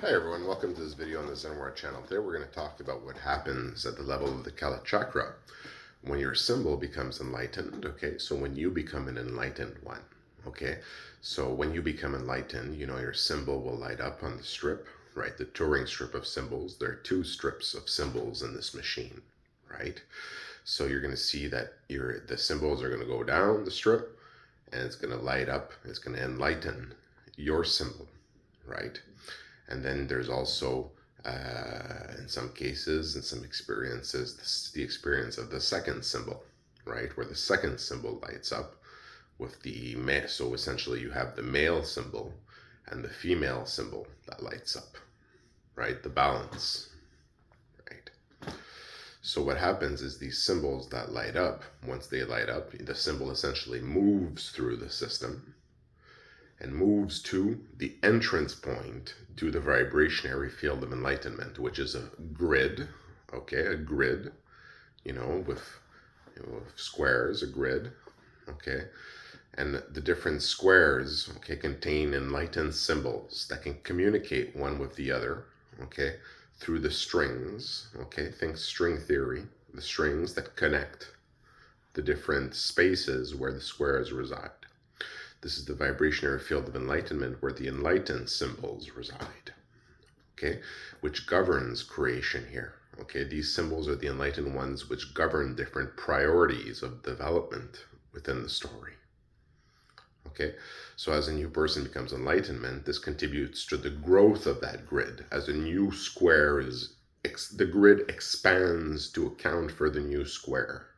Hi everyone, welcome to this video on the Zenwar channel. Today we're going to talk about what happens at the level of the Kala chakra when your symbol becomes enlightened. Okay, so when you become an enlightened one. Okay, so when you become enlightened, your symbol will light up on the strip, right? The Turing strip of symbols. There are two strips of symbols in this machine, right? So you're going to see that the symbols are going to go down the strip and it's going to light up, it's going to enlighten your symbol, right? And then there's also, in some cases, in some experiences, the experience of the second symbol, right? Where the second symbol lights up with the male. So essentially you have the male symbol and the female symbol that lights up, right? The balance, right? So what happens is these symbols that light up, once they light up, the symbol essentially moves through the system and moves to the entrance point to the vibrationary field of enlightenment, which is a grid, okay, a grid, with squares, a grid, okay, and the different squares, okay, contain enlightened symbols that can communicate one with the other, okay, through the strings, okay, think string theory, the strings that connect the different spaces where the squares reside. This is the vibrationary field of enlightenment where the enlightened symbols reside, okay, which governs creation here. Okay, these symbols are the enlightened ones which govern different priorities of development within the story. Okay, so as a new person becomes enlightenment, this contributes to the growth of that grid. As a new square the grid expands to account for the new square,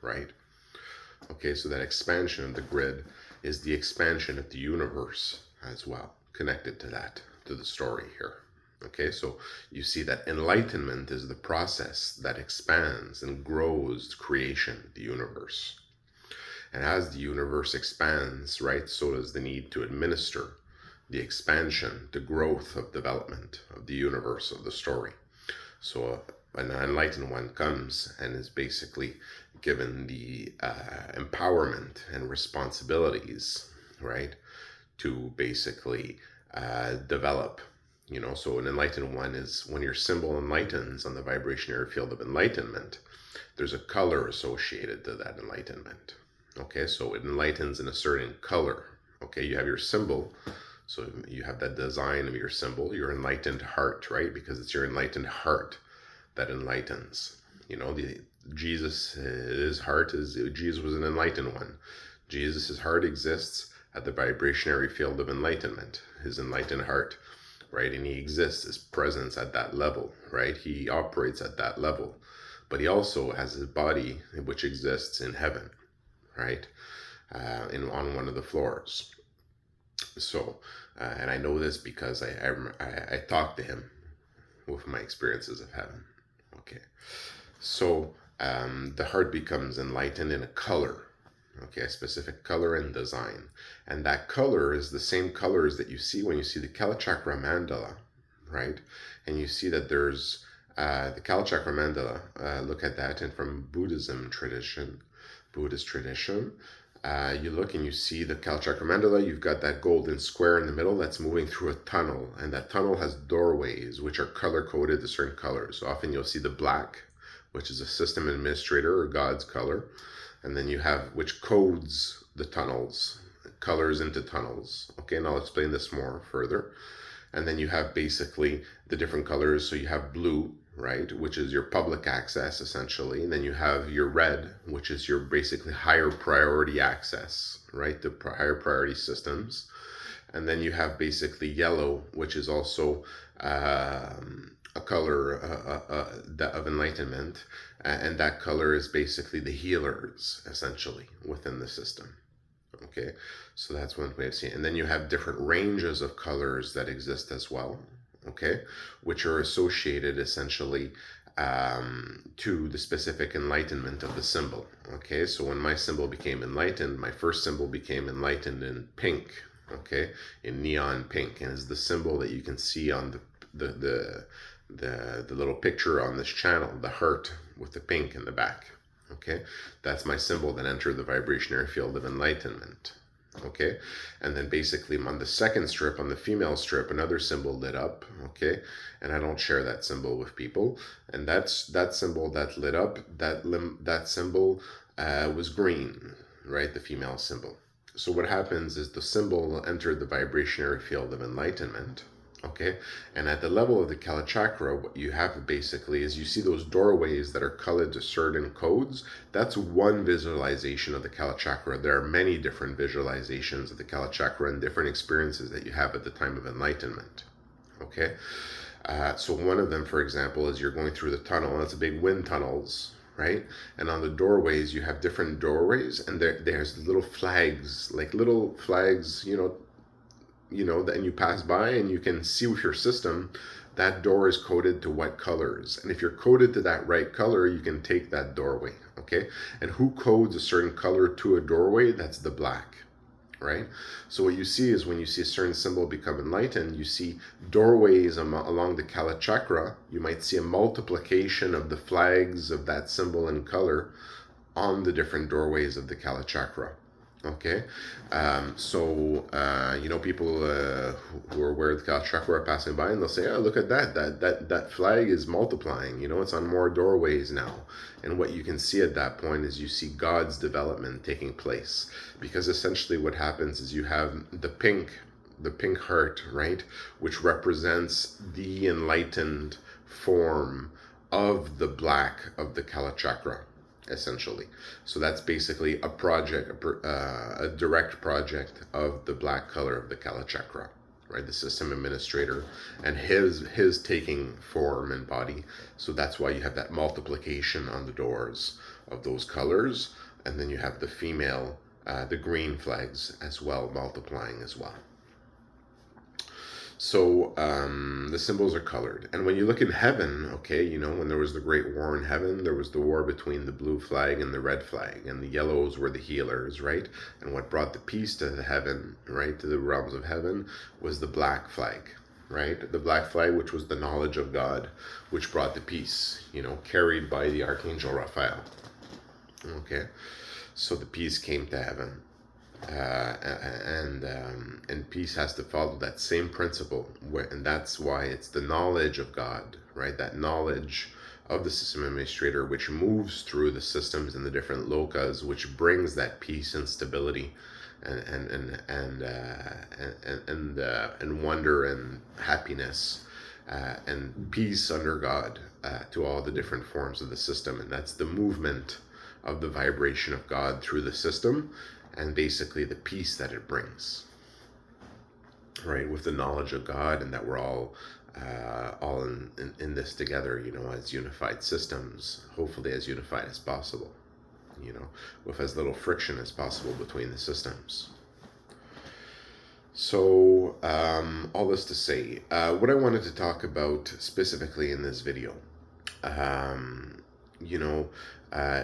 right? Okay, so that expansion of the grid is the expansion of the universe as well, connected to that, to the story here. Okay, so you see that enlightenment is the process that expands and grows creation, the universe. And as the universe expands, right, so does the need to administer the expansion, the growth of development of the universe, of the story. So an enlightened one comes and is basically given the empowerment and responsibilities, right, to basically develop. So an enlightened one is when your symbol enlightens on the vibrationary field of enlightenment, there's a color associated to that enlightenment. Okay, so it enlightens in a certain color. Okay, you have your symbol. So you have that design of your symbol, your enlightened heart, right? Because it's your enlightened heart that enlightens. Jesus, his heart Jesus was an enlightened one. Jesus' heart exists at the vibrationary field of enlightenment, his enlightened heart, right? And he exists, his presence at that level, right? He operates at that level. But he also has his body, which exists in heaven, right? On one of the floors. So, and I know this because I talked to him with my experiences of heaven. Okay, so the heart becomes enlightened in a color, okay, a specific color and design, and that color is the same colors that you see when you see the Kala Chakra mandala, right? And you see that there's the Kala Chakra mandala. Look at that, and from Buddhist tradition, you look and you see the Kala Chakra mandala. You've got that golden square in the middle that's moving through a tunnel, and that tunnel has doorways which are color coded to certain colors. So often you'll see the black, which is a system administrator or God's color, and then you have which codes the tunnels, colors into tunnels. Okay, and I'll explain this more further. And then you have basically the different colors. So you have blue, right, which is your public access essentially. And then you have your red, which is your basically higher priority access, right, the higher priority systems. And then you have basically yellow, which is also a color of enlightenment. And that color is basically the healers essentially within the system. Okay, so that's one way of seeing it. And then you have different ranges of colors that exist as well, okay, which are associated essentially to the specific enlightenment of the symbol. Okay, so when my symbol became enlightened, my first symbol became enlightened in pink, okay, in neon pink, and is the symbol that you can see on the little picture on this channel, the heart with the pink in the back. Okay, that's my symbol that entered the vibrationary field of enlightenment. Okay, and then basically on the second strip, on the female strip, another symbol lit up. Okay, and I don't share that symbol with people. And that symbol that lit up, that symbol was green, right? The female symbol. So what happens is the symbol entered the vibrationary field of enlightenment. Okay, and at the level of the Kala chakra, what you have basically is you see those doorways that are colored to certain codes. That's one visualization of the Kala chakra. There are many different visualizations of the Kala chakra and different experiences that you have at the time of enlightenment. Okay, so one of them, for example, is you're going through the tunnel, and it's a big wind tunnels, right? And on the doorways, you have different doorways, and there's little flags, like little flags, and you pass by and you can see with your system that door is coded to what colors. And if you're coded to that right color, you can take that doorway, okay? And who codes a certain color to a doorway? That's the black, right? So what you see is when you see a certain symbol become enlightened, you see doorways along the Kala chakra. You might see a multiplication of the flags of that symbol and color on the different doorways of the Kala chakra. Okay, people who are aware of the Kala chakra are passing by, and they'll say, "Oh, look at that flag is multiplying. It's on more doorways now." And what you can see at that point is you see God's development taking place, because essentially what happens is you have the pink heart, right, which represents the enlightened form of the black of the Kala chakra. Essentially, so that's basically a project, a direct project of the black color of the Kala chakra, right? The system administrator and his taking form and body. So that's why you have that multiplication on the doors of those colors, and then you have the female, the green flags as well, multiplying as well. So the symbols are colored. And when you look in heaven, okay, when there was the Great War in heaven, there was the war between the blue flag and the red flag, and the yellows were the healers, right? And what brought the peace to the heaven, right, to the realms of heaven, was the black flag, right? The black flag, which was the knowledge of God, which brought the peace, carried by the Archangel Raphael. Okay, so the peace came to heaven. And peace has to follow that same principle, and that's why it's the knowledge of God, right? That knowledge of the system administrator, which moves through the systems and the different lokas, which brings that peace and stability, and wonder and happiness, and peace under God, to all the different forms of the system. And that's the movement of the vibration of God through the system, and basically the peace that it brings, right? With the knowledge of God, and that we're all in this together, as unified systems, hopefully as unified as possible, with as little friction as possible between the systems. So all this to say, what I wanted to talk about specifically in this video,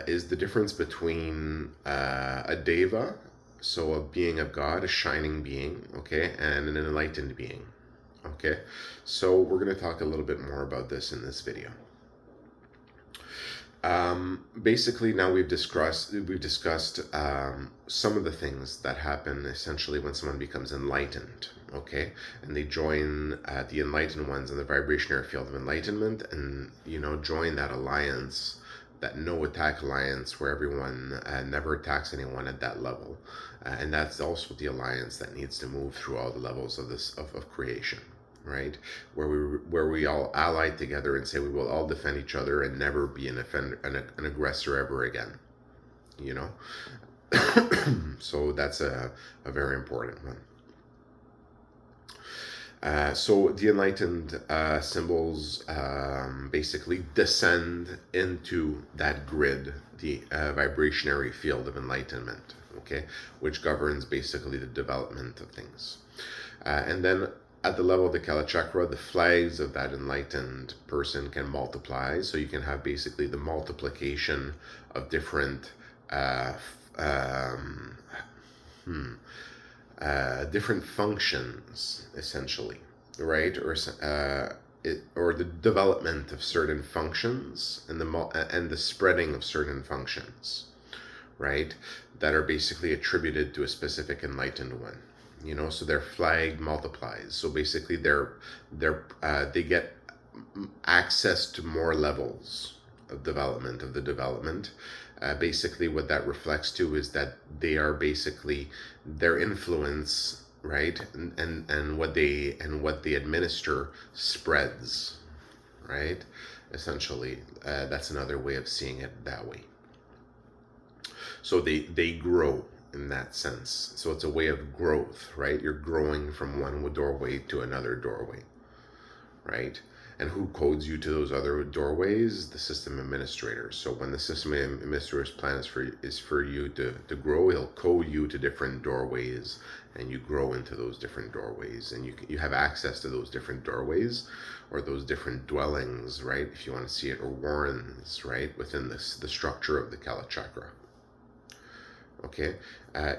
is the difference between a Deva, so a being of God, a shining being, okay, and an enlightened being, okay? So we're going to talk a little bit more about this in this video. Basically, now we've discussed some of the things that happen essentially when someone becomes enlightened, okay, and they join the enlightened ones in the vibrationary field of enlightenment, and join that alliance, that no attack alliance, where everyone never attacks anyone at that level, and that's also the alliance that needs to move through all the levels of this of creation, right? Where we all ally together and say we will all defend each other and never be an aggressor ever again, So that's a very important one. So the enlightened symbols basically descend into that grid, the vibrationary field of enlightenment, okay, which governs basically the development of things. And then at the level of the Kala chakra, the flags of that enlightened person can multiply. So you can have basically the multiplication of different different functions, essentially, right? Or the development of certain functions, and the spreading of certain functions, right, that are basically attributed to a specific enlightened one. So their flag multiplies. So basically, they get access to more levels of the development. Basically, what that reflects to is that they are basically their influence, right, and what they administer spreads, right. Essentially, that's another way of seeing it that way. So they grow in that sense. So it's a way of growth, right? You're growing from one doorway to another doorway, right? And who codes you to those other doorways? The system administrators. So when the system administrator's plan is for you to grow, he'll code you to different doorways, and you grow into those different doorways, and you have access to those different doorways, or those different dwellings, right? If you want to see it, or warrens, right, within the structure of the Kala Chakra. Okay,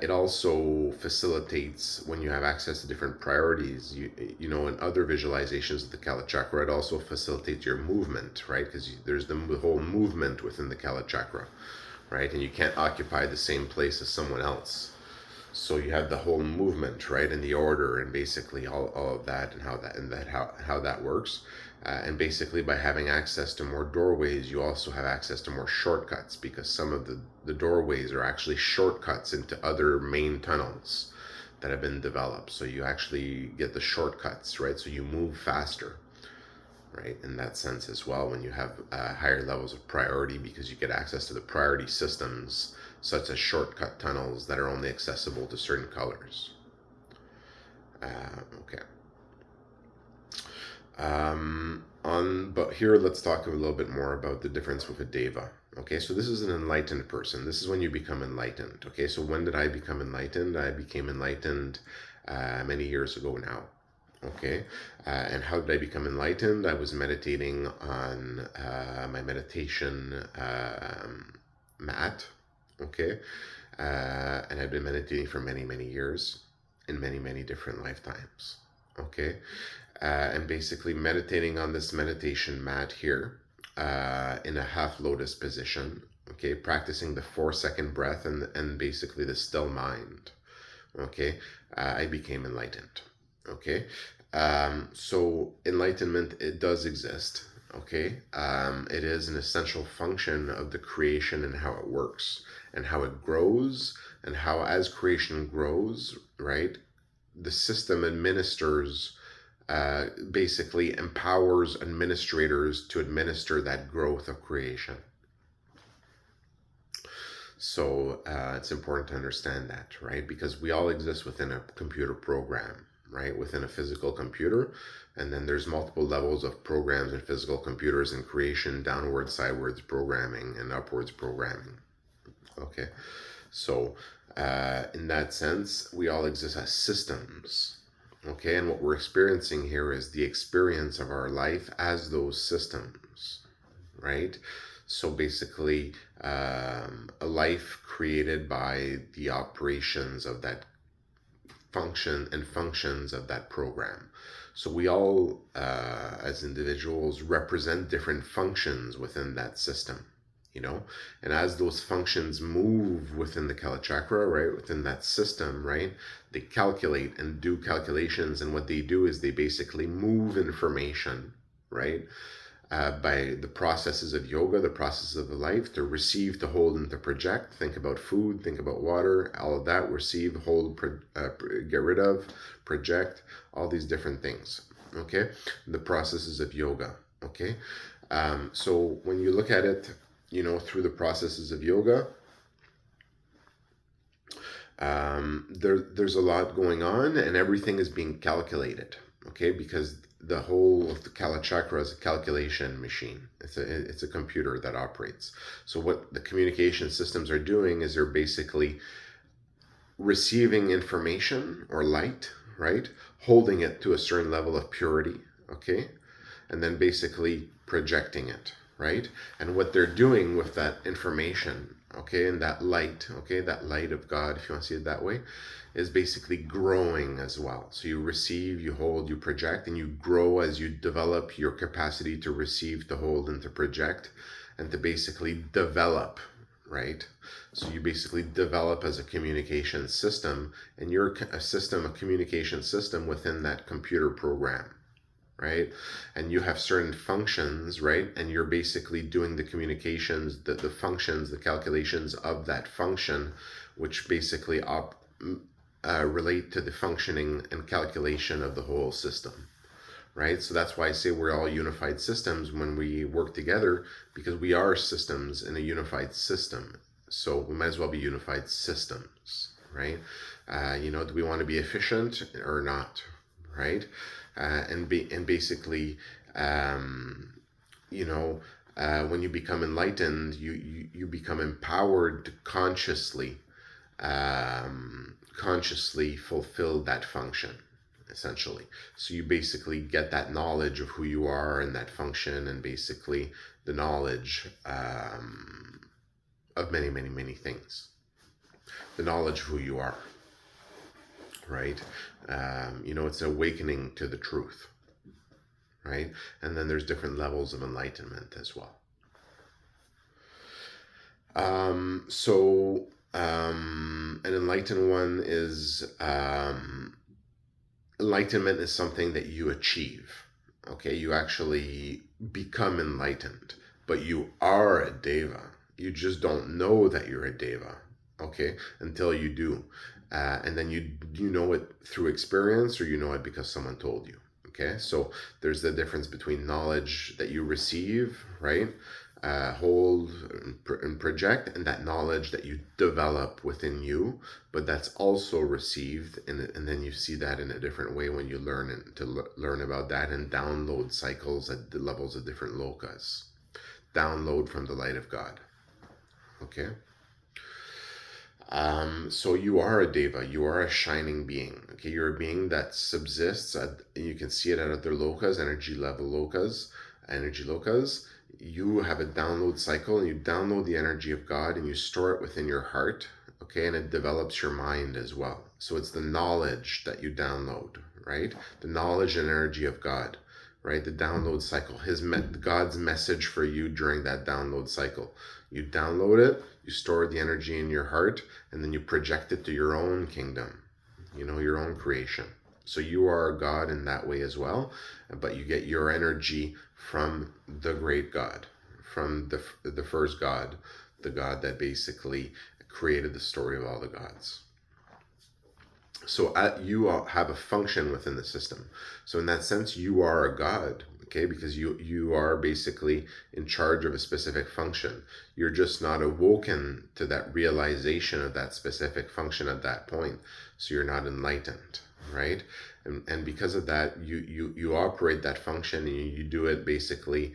it also facilitates, when you have access to different priorities, in other visualizations of the Kala Chakra, it also facilitates your movement, right? Because there's the whole movement within the Kala Chakra, right? And you can't occupy the same place as someone else. So you have the whole movement, right, and the order, and basically all of that, and how that works. And basically, by having access to more doorways, you also have access to more shortcuts, because some of the doorways are actually shortcuts into other main tunnels that have been developed. So you actually get the shortcuts, right? So you move faster, right, in that sense as well, when you have higher levels of priority, because you get access to the priority systems, such as shortcut tunnels that are only accessible to certain colors. Okay. But here, let's talk a little bit more about the difference with a Deva. Okay, so this is an enlightened person. This is when you become enlightened. Okay, so when did I become enlightened? I became enlightened many years ago now. Okay, and how did I become enlightened? I was meditating on my meditation mat. Okay, and I've been meditating for many, many years, in many, many different lifetimes. Okay, and basically meditating on this meditation mat here, in a half lotus position. Okay, practicing the 4-second breath, and basically the still mind. Okay, I became enlightened. Okay, so enlightenment, it does exist. Okay, it is an essential function of the creation, and how it works, and how it grows, and how, as creation grows, right, the system administers, basically empowers administrators to administer that growth of creation. So it's important to understand that, right? Because we all exist within a computer program, right? Within a physical computer. And then there's multiple levels of programs in physical computers in creation: downwards, sidewards programming, and upwards programming. Okay. So in that sense, we all exist as systems. Okay. And what we're experiencing here is the experience of our life as those systems, right? So basically, a life created by the operations of that functions of that program. So we all, as individuals, represent different functions within that system, and as those functions move within the Kala Chakra, right, within that system, right, they calculate and do calculations, and what they do is they basically move information, right, by the processes of yoga, the processes of the life, to receive, to hold, and to project. Think about food, think about water, all of that. Receive, hold, get rid of, project, all these different things. Okay, the processes of yoga. Okay, so when you look at it, through the processes of yoga, there's a lot going on, and everything is being calculated. Okay, because the whole of the Kala Chakra is a calculation machine. It's a computer that operates. So what the communication systems are doing is they're basically receiving information or light, right? Holding it to a certain level of purity, okay? And then basically projecting it, right? And what they're doing with that information, okay, and that light, okay, that light of God, if you want to see it that way, is basically growing as well. So you receive, you hold, you project, and you grow as you develop your capacity to receive, to hold, and to project, and to basically develop, right? So you basically develop as a communication system, and you're a communication system within that computer program, right? And you have certain functions, right? And you're basically doing the communications, the functions, the calculations of that function, which basically relate to the functioning and calculation of the whole system, right? So that's why I say we're all unified systems when we work together, because we are systems in a unified system. So we might as well be unified systems, right? Do we want to be efficient or not, right? And basically, when you become enlightened, you become empowered to consciously fulfill that function, essentially. So you basically get that knowledge of who you are and that function, and basically the knowledge of many, many, many things. The knowledge of who you are, right? It's an awakening to the truth, right? And then there's different levels of enlightenment as well. An enlightened one is enlightenment is something that you achieve. Okay, you actually become enlightened, but you are a Deva. You just don't know that you're a Deva, okay, until you do. And then you know it through experience, or you know it because someone told you. Okay, so there's the difference between knowledge that you receive, right? Hold and project, and that knowledge that you develop within you, but that's also received, and then you see that in a different way when you learn about that and download cycles at the levels of different lokas. Download from the light of God. Okay. So you are a Deva, you are a shining being. Okay, you're a being that subsists you can see it at other lokas, energy lokas. You have a download cycle, and you download the energy of God, and you store it within your heart. Okay, and it develops your mind as well. So it's the knowledge that you download, right? The knowledge and energy of God, right? The download cycle, God's message for you during that download cycle. You download it, you store the energy in your heart, and then you project it to your own kingdom, your own creation. So you are God in that way as well, but you get your energy from the great God, from the first God, the God that basically created the story of all the gods. So you have a function within the system. So in that sense, you are a God, okay? Because you are basically in charge of a specific function. You're just not awoken to that realization of that specific function at that point. So you're not enlightened, right? And because of that, you operate that function, and you do it basically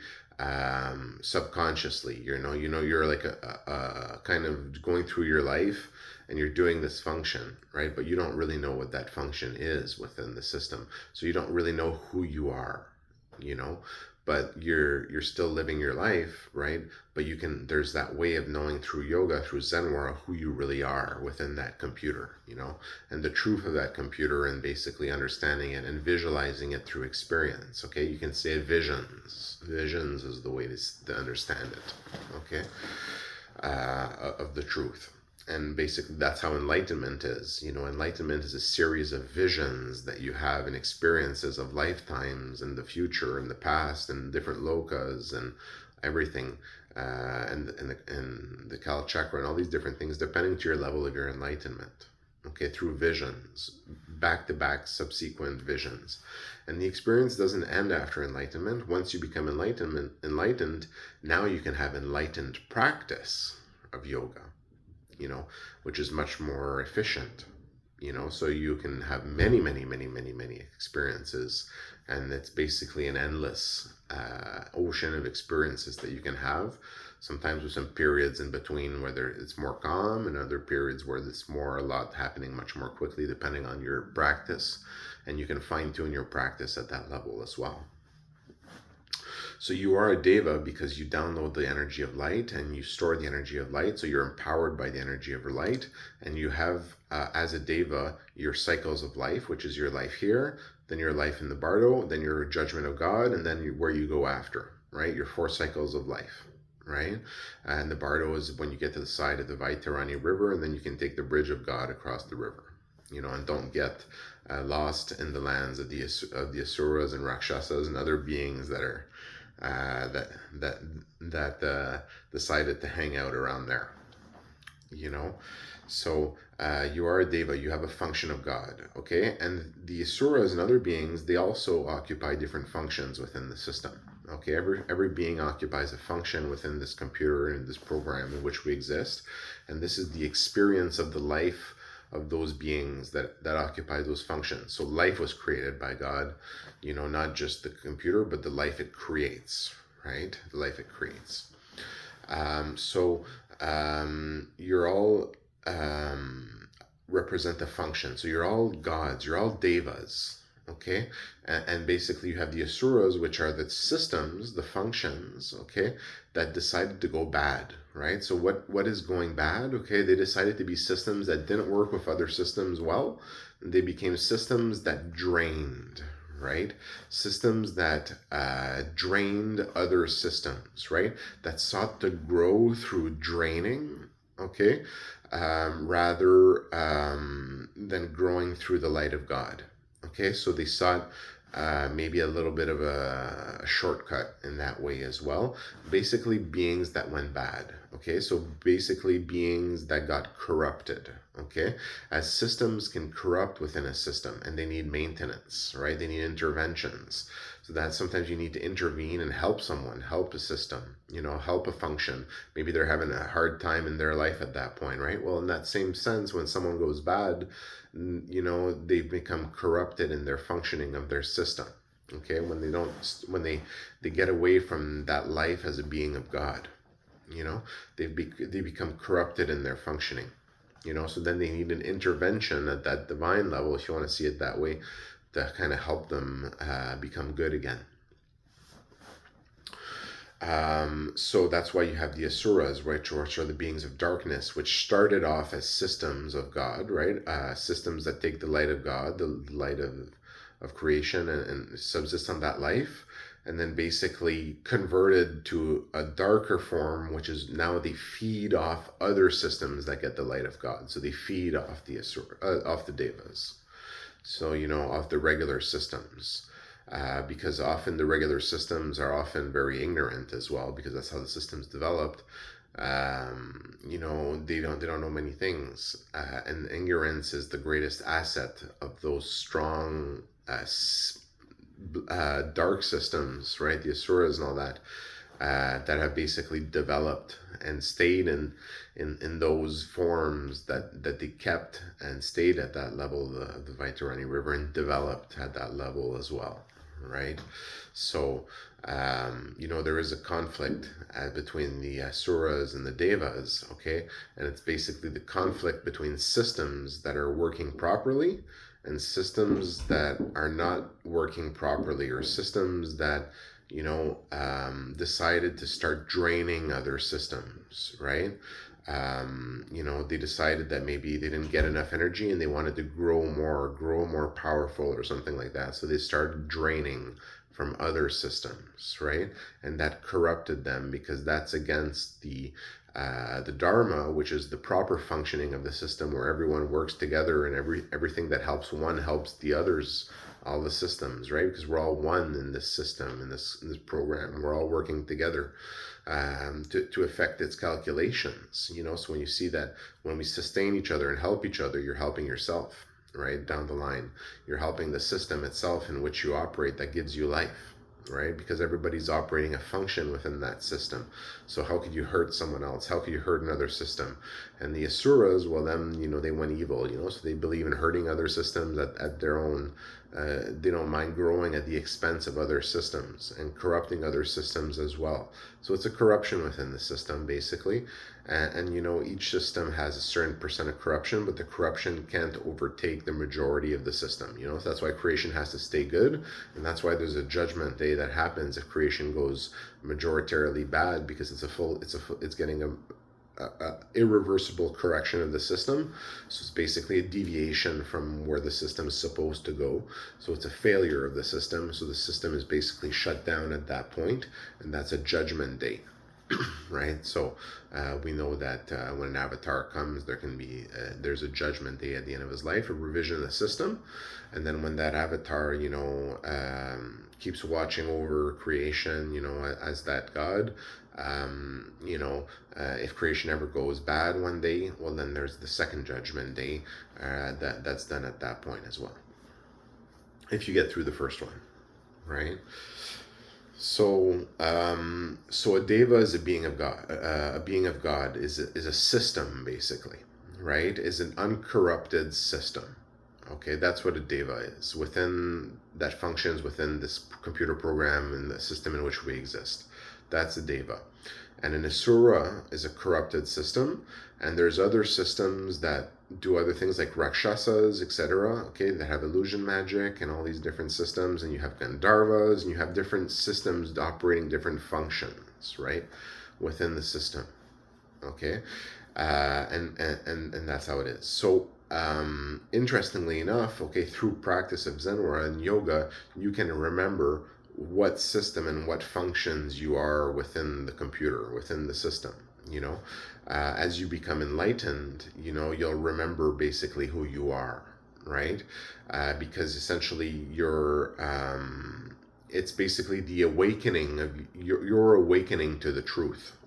subconsciously. You're like a kind of going through your life, and you're doing this function, right? But you don't really know what that function is within the system. So you don't really know who you are, but you're still living your life, right? But there's that way of knowing through yoga, through Zenwara, who you really are within that computer, and the truth of that computer, and basically understanding it and visualizing it through experience. Okay, you can say visions is the way to understand it, okay, of the truth. And basically that's how enlightenment is. Enlightenment is a series of visions that you have, and experiences of lifetimes, and the future and the past, and different lokas and everything, and the Kala chakra and all these different things, depending to your level of your enlightenment. Okay, through visions, back-to-back subsequent visions. And the experience doesn't end after enlightenment. Once you become enlightened, now you can have enlightened practice of yoga, which is much more efficient, so you can have many, many, many, many, many experiences, and it's basically an endless ocean of experiences that you can have, sometimes with some periods in between whether it's more calm, and other periods where it's a lot happening much more quickly, depending on your practice, and you can fine-tune your practice at that level as well. So you are a Deva because you download the energy of light, and you store the energy of light. So you're empowered by the energy of light, and you have, as a Deva, your cycles of life, which is your life here, then your life in the Bardo, then your judgment of God, and then where you go after, right? Your 4 cycles of life, right? And the bardo is when you get to the side of the Vaitarani River, and then you can take the bridge of God across the river, and don't get lost in the lands of the Asuras and Rakshasas and other beings that are that decided to hang out around there. So you are a Deva, you have a function of God, okay? And the Asuras and other beings, they also occupy different functions within the system, okay? Every being occupies a function within this computer and this program in which we exist, and this is the experience of the life of those beings that occupy those functions. So life was created by God, not just the computer, but the life it creates, right? The life it creates. You're all represent the function. So you're all gods, you're all devas, okay? And basically you have the asuras, which are the systems, the functions, okay, that decided to go bad, right? So what is going bad? Okay, they decided to be systems that didn't work with other systems well. They became systems that drained, right? Systems that drained other systems, right? That sought to grow through draining, okay, rather than growing through the light of God. Okay, so they sought maybe a little bit of a shortcut in that way as well. Basically, beings that went bad. Okay, so basically beings that got corrupted. Okay, as systems can corrupt within a system, and they need maintenance, right? They need interventions. So that sometimes you need to intervene and help someone, help a system, help a function. Maybe they're having a hard time in their life at that point, right? Well, in that same sense, when someone goes bad, they become corrupted in their functioning of their system. Okay, when they get away from that life as a being of God, they become corrupted in their functioning. So then they need an intervention at that divine level, if you want to see it that way, to kind of help them become good again. So that's why you have the asuras, right, which are the beings of darkness, which started off as systems of God, right? Systems that take the light of God, the light of creation, and subsist on that life, and then basically converted to a darker form, which is now they feed off other systems that get the light of God. So they feed off the off the devas. So off the regular systems. Because often the regular systems are often very ignorant as well, because that's how the system's developed. They don't know many things, and ignorance is the greatest asset of those strong dark systems, right? The asuras and all that. That have basically developed and stayed in those forms that they kept and stayed at that level of the Vaitarani River, and developed at that level as well, right? So there is a conflict between the Asuras and the Devas, okay? And it's basically the conflict between systems that are working properly and systems that are not working properly, or systems that decided to start draining other systems, right? They decided that maybe they didn't get enough energy and they wanted to grow more powerful or something like that. So they started draining from other systems, right? And that corrupted them, because that's against the Dharma, which is the proper functioning of the system, where everyone works together and everything that helps one helps the others, all the systems, right? Because we're all one in this system, in this program. We're all working together to affect its calculations. So when you see that, when we sustain each other and help each other, you're helping yourself, right? Down the line, you're helping the system itself in which you operate, that gives you life, right? Because everybody's operating a function within that system. So how could you hurt someone else? How could you hurt another system? And the asuras, well, them, they went evil, so they believe in hurting other systems at their own. They don't mind growing at the expense of other systems and corrupting other systems as well. So it's a corruption within the system, basically. And each system has a certain percent of corruption, but the corruption can't overtake the majority of the system. So that's why creation has to stay good, and that's why there's a judgment day that happens if creation goes majoritarily bad, because it's getting a irreversible correction of the system. So it's basically a deviation from where the system is supposed to go. So it's a failure of the system. So the system is basically shut down at that point, and that's a judgment day. right? So we know that when an avatar comes, there's a judgment day at the end of his life, a revision of the system, and then when that avatar, keeps watching over creation, as that God, if creation ever goes bad one day, well, then there's the second judgment day that's done at that point as well. If you get through the first one, right? So a deva is a being of God. A being of God is a system, basically, right? Is an uncorrupted system. Okay, that's what a deva is. That functions within this computer program and the system in which we exist. That's a deva. And an asura is a corrupted system, and there's other systems that do other things like rakshasas, etc. Okay, that have illusion magic and all these different systems, and you have gandharvas, and you have different systems operating different functions, right, within the system. Okay, and that's how it is. So interestingly enough, okay, through practice of Zenwara and yoga, you can remember what system and what functions you are within the computer, within the system. As you become enlightened, you'll remember basically who you are, right? Because essentially it's basically the awakening of your awakening to the truth,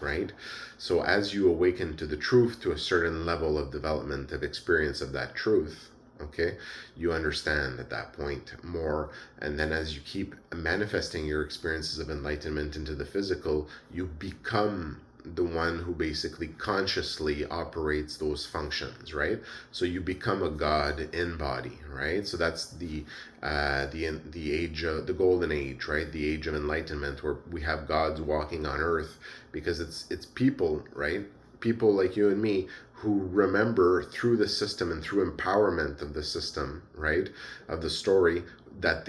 right? So as you awaken to the truth, to a certain level of development of experience of that truth, okay, you understand at that point more, and then as you keep manifesting your experiences of enlightenment into the physical, you become the one who basically consciously operates those functions, right? So you become a god in body, right? So that's the age of the golden age, right? The age of enlightenment, where we have gods walking on earth, because it's people, right? People like you and me who remember through the system and through empowerment of the system, right, of the story, that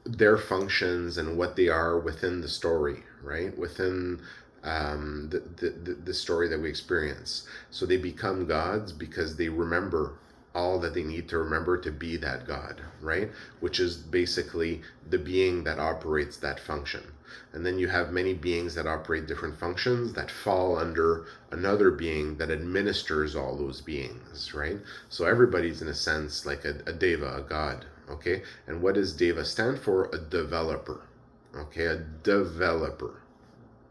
their functions and what they are within the story, right, within the story that we experience. So they become gods because they remember all that they need to remember to be that God, right? Which is basically the being that operates that function. And then you have many beings that operate different functions that fall under another being that administers all those beings, right? So everybody's in a sense like a deva, a god, okay? And what does deva stand for? A developer, okay? A developer,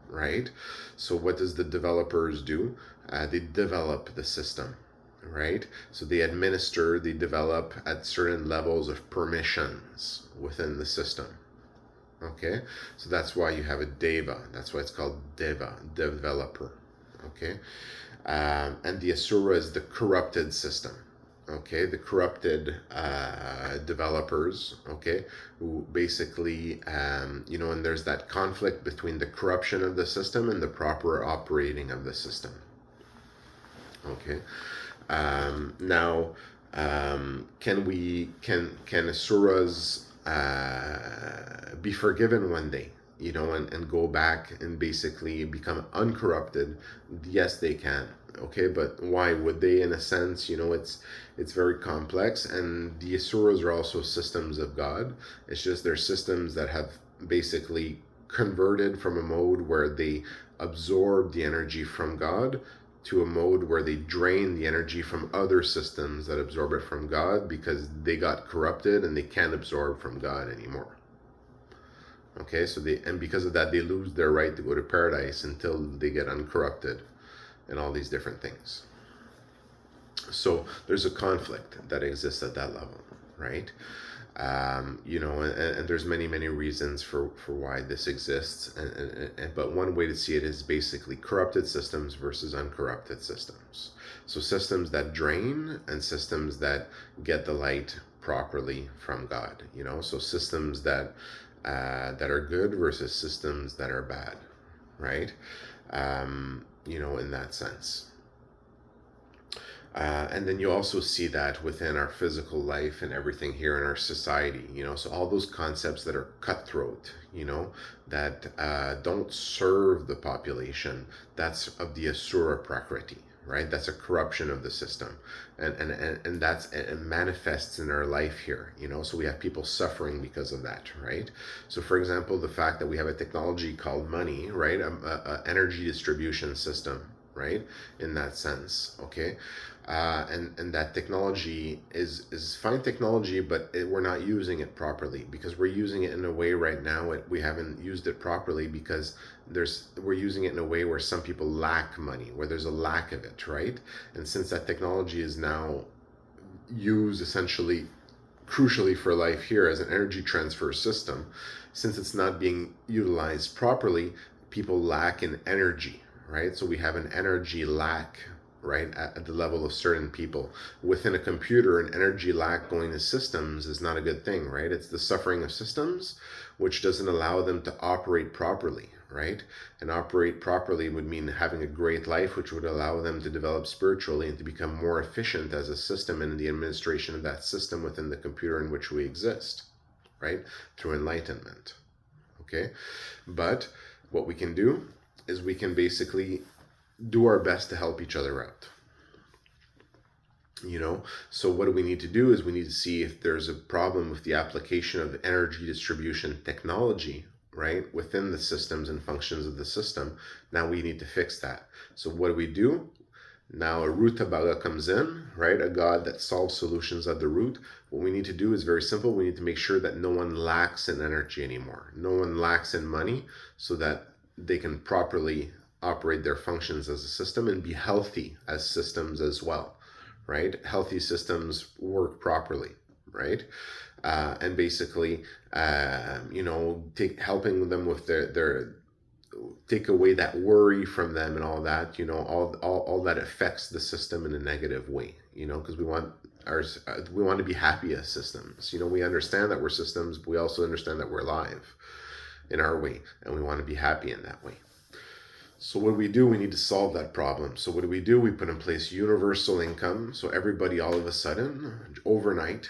right? So what does the developers do? They develop the system, right? So they develop at certain levels of permissions within the system. Okay, so that's why you have a deva. That's why it's called deva, developer. Okay, and the asura is the corrupted system. Okay, the corrupted developers. Okay, who basically, and there's that conflict between the corruption of the system and the proper operating of the system. Okay, now, can asuras be forgiven one day, and go back and basically become uncorrupted? Yes, they can. Okay, but why would they? In a sense, it's very complex, and the asuras are also systems of God. It's just they're systems that have basically converted from a mode where they absorb the energy from God to a mode where they drain the energy from other systems that absorb it from God, because they got corrupted and they can't absorb from God anymore. Okay, so because of that, they lose their right to go to paradise until they get uncorrupted and all these different things. So there's a conflict that exists at that level, right? And there's many reasons for why this exists, but one way to see it is basically corrupted systems versus uncorrupted systems. So systems that drain and systems that get the light properly from God, so systems that are good versus systems that are bad, right? In that sense. And then you also see that within our physical life and everything here in our society, so all those concepts that are cutthroat, that don't serve the population, that's of the asura prakriti, right? That's a corruption of the system, and it manifests in our life here, you know. So we have people suffering because of that, right? So for example, the fact that we have a technology called money, right? A energy distribution system, right? In that sense, okay. And that technology is fine technology, but we're not using it properly, because we're using it in a way right now we haven't used it properly, because we're using it in a way where some people lack money, where there's a lack of it, right? And since that technology is now used essentially crucially for life here as an energy transfer system, since it's not being utilized properly, people lack in energy, right? So we have an energy lack, right, at the level of certain people. Within a computer, an energy lack going to systems is not a good thing, right? It's the suffering of systems, which doesn't allow them to operate properly, right? And operate properly would mean having a great life, which would allow them to develop spiritually and to become more efficient as a system in the administration of that system within the computer in which we exist, right? Through enlightenment, okay? But what we can do is we can basically do our best to help each other out, you know. So what do we need to do is we need to see if there's a problem with the application of energy distribution technology, right, within the systems and functions of the system. Now we need to fix that. So what do? Now a root Tabaga comes in, right? A God that solves solutions at the root. What we need to do is very simple. We need to make sure that no one lacks in energy anymore. No one lacks in money, so that they can properly operate their functions as a system and be healthy as systems as well, right? Healthy systems work properly, right? And basically, you know, helping them with their take away that worry from them and all that, you know, all that affects the system in a negative way, you know, because we want to be happy as systems. You know, we understand that we're systems, but we also understand that we're alive in our way, and we want to be happy in that way. So what do? We need to solve that problem. So what do? We put in place universal income. So everybody all of a sudden, overnight,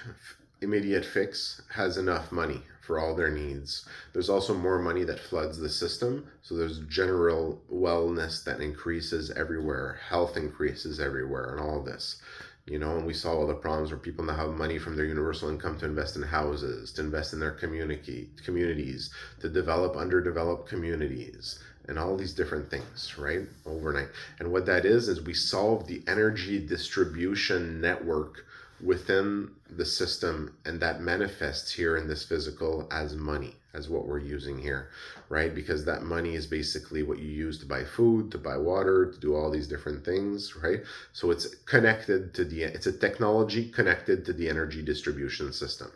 immediate fix, has enough money for all their needs. There's also more money that floods the system. So there's general wellness that increases everywhere. Health increases everywhere, and all this. You know, and we saw all the problems where people now have money from their universal income to invest in houses, to invest in their communities, to develop underdeveloped communities, and all these different things, right? Overnight. And what that is we solve the energy distribution network within the system, and that manifests here in this physical as money, as what we're using here, right? Because that money is basically what you use to buy food, to buy water, to do all these different things, right? So it's connected to it's a technology connected to the energy distribution system.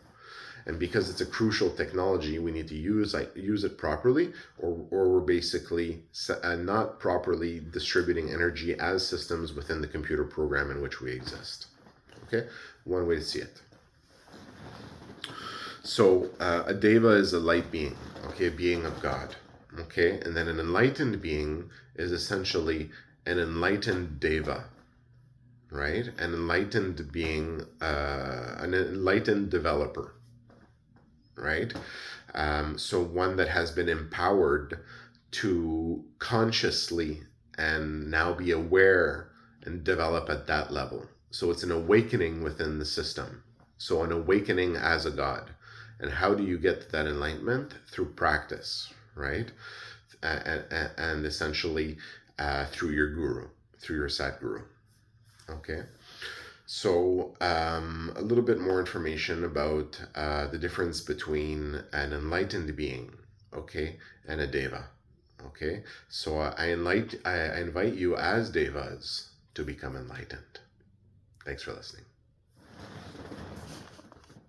And because it's a crucial technology, we need to use it properly, or we're basically not properly distributing energy as systems within the computer program in which we exist. Okay, one way to see it. So a Deva is a light being, okay, a being of God, okay, and then an enlightened being is essentially an enlightened Deva, right? An enlightened being, an enlightened developer, right? So one that has been empowered to consciously and now be aware and develop at that level. So it's an awakening within the system. So an awakening as a God. And how do you get to that enlightenment? Through practice, right? And essentially through your guru, through your Satguru. Okay. So a little bit more information about the difference between an enlightened being, okay, and a Deva. Okay, so I invite you as Devas to become enlightened. Thanks for listening.